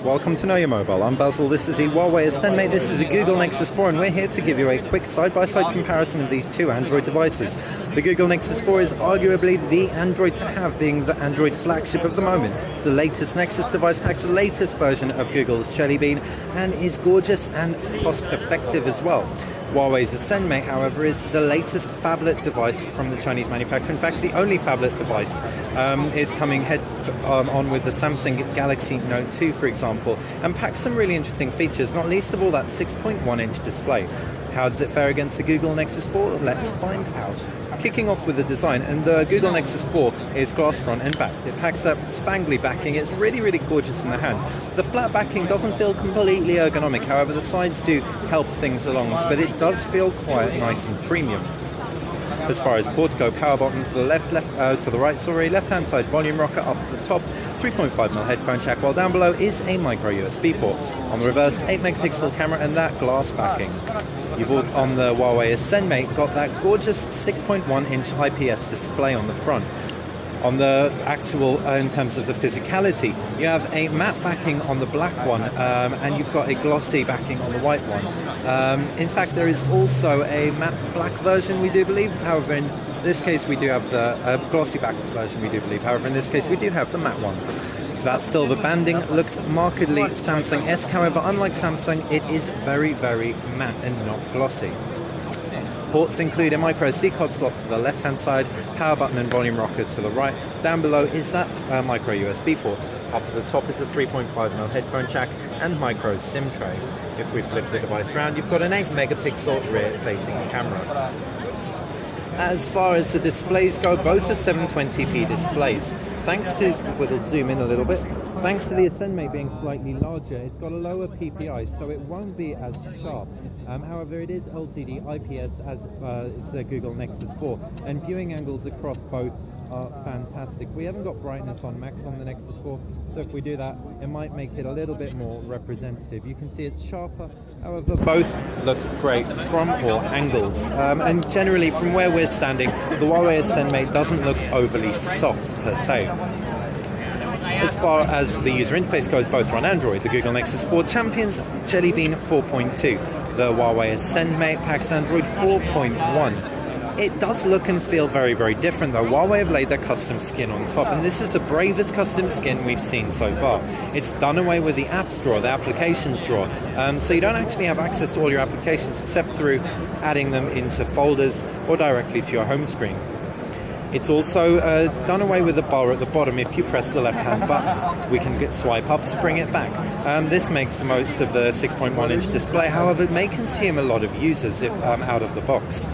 Welcome to Know Your Mobile. I'm Basil, this is the Huawei Ascend, this is a Google Nexus 4, and we're here to give you a quick side-by-side comparison of these two Android devices. The Google Nexus 4 is arguably the Android to have, being the Android flagship of the moment. It's the latest Nexus device, packs the latest version of Google's Jelly Bean, and is gorgeous and cost-effective as well. Huawei's Ascend, however, is the latest phablet device from the Chinese manufacturer. In fact, the only phablet device is coming head-on with the Samsung Galaxy Note 2, for example, and packs some really interesting features, not least of all that 6.1-inch display. How does it fare against the Google Nexus 4? Let's find out. Kicking off with the design, and the Google Nexus 4 is glass front and back. It packs that spangly backing. It's really, really gorgeous in the hand. The flat backing doesn't feel completely ergonomic, however the sides do help things along, but it does feel quite nice and premium. As far as ports go, power button to the right, left-hand side volume rocker up at the top, 3.5mm headphone jack, while down below is a micro USB port. On the reverse, 8-megapixel camera and that glass backing. You've all, on the Huawei Ascend, got that gorgeous 6.1-inch IPS display on the front. On the actual, in terms of the physicality, you have a matte backing on the black one, and you've got a glossy backing on the white one. In fact, there is also a matte black version, we do believe. However, in this case, we do have the glossy back version, we do believe. However, in this case, we do have the matte one. That silver banding looks markedly Samsung-esque. However, unlike Samsung, it is very, very matte and not glossy. Ports include a micro SD card slot to the left-hand side, power button and volume rocker to the right. Down below is that micro USB port. Up at the top is a 3.5mm headphone jack and micro SIM tray. If we flip the device around, you've got an 8-megapixel rear-facing camera. As far as the displays go, both are 720p displays. Thanks to, we'll zoom in a little bit, thanks to the Ascend being slightly larger, it's got a lower PPI, so it won't be as sharp. However, it is LCD IPS as is the Google Nexus 4, and viewing angles across both are fantastic. We haven't got brightness on max on the Nexus 4, so if we do that, it might make it a little bit more representative. You can see it's sharper, however, both look great from all angles. And generally, from where we're standing, the Huawei Ascend doesn't look overly soft per se. As far as the user interface goes, both are on Android. The Google Nexus 4 champions Jelly Bean 4.2. The Huawei Ascend packs Android 4.1. It does look and feel very, very different though. Huawei have laid their custom skin on top, and this is the bravest custom skin we've seen so far. It's done away with the apps drawer, the applications drawer, so you don't actually have access to all your applications except through adding them into folders or directly to your home screen. It's also done away with the bar at the bottom. If you press the left-hand button, we can swipe up to bring it back. This makes the most of the 6.1-inch display. However, it may consume a lot of users out of the box.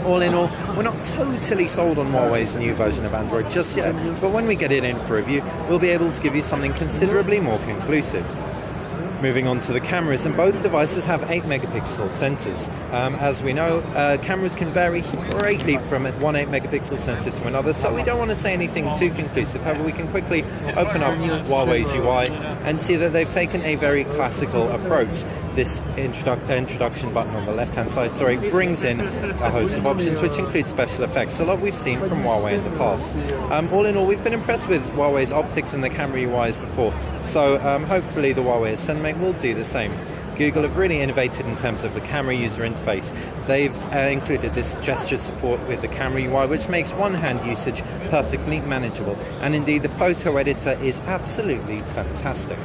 All in all, we're not totally sold on Huawei's new version of Android just yet, but when we get it in for review, we'll be able to give you something considerably more conclusive. Moving on to the cameras, and both devices have 8-megapixel sensors. As we know, cameras can vary greatly from one 8-megapixel sensor to another, so we don't want to say anything too conclusive. However, we can quickly open up Huawei's UI and see that they've taken a very classical approach. This introduction button on the left-hand side, brings in a host of options, which include special effects, a lot we've seen from Huawei in the past. All in all, we've been impressed with Huawei's optics and the camera UIs before, so hopefully the Huawei Ascend will do the same. Google have really innovated in terms of the camera user interface. They've included this gesture support with the camera UI, which makes one-hand usage perfectly manageable, and indeed the photo editor is absolutely fantastic.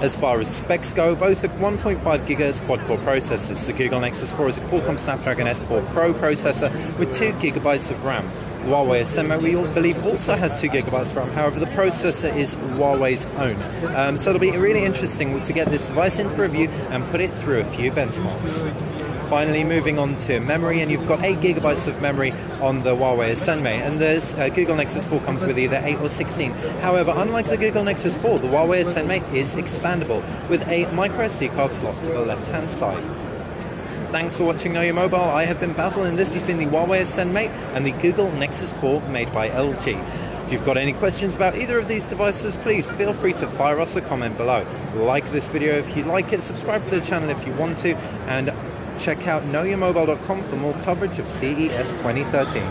As far as specs go, both are 1.5 GHz quad-core processors. The Google Nexus 4 is a Qualcomm Snapdragon S4 Pro processor with 2 GB of RAM. The Huawei Ascend, we all believe, also has 2 GB of RAM. However, the processor is Huawei's own. So it'll be really interesting to get this device in for review and put it through a few benchmarks. Finally, moving on to memory, and you've got 8 GB of memory on the Huawei Ascend, and the Google Nexus 4 comes with either 8 or 16. However, unlike the Google Nexus 4, the Huawei Ascend is expandable with a micro SD card slot to the left-hand side. Thanks for watching Know Your Mobile. I have been Basil, and this has been the Huawei Ascend and the Google Nexus 4 made by LG. If you've got any questions about either of these devices, please feel free to fire us a comment below. Like this video if you like it, subscribe to the channel if you want to, and check out knowyourmobile.com for more coverage of CES 2013.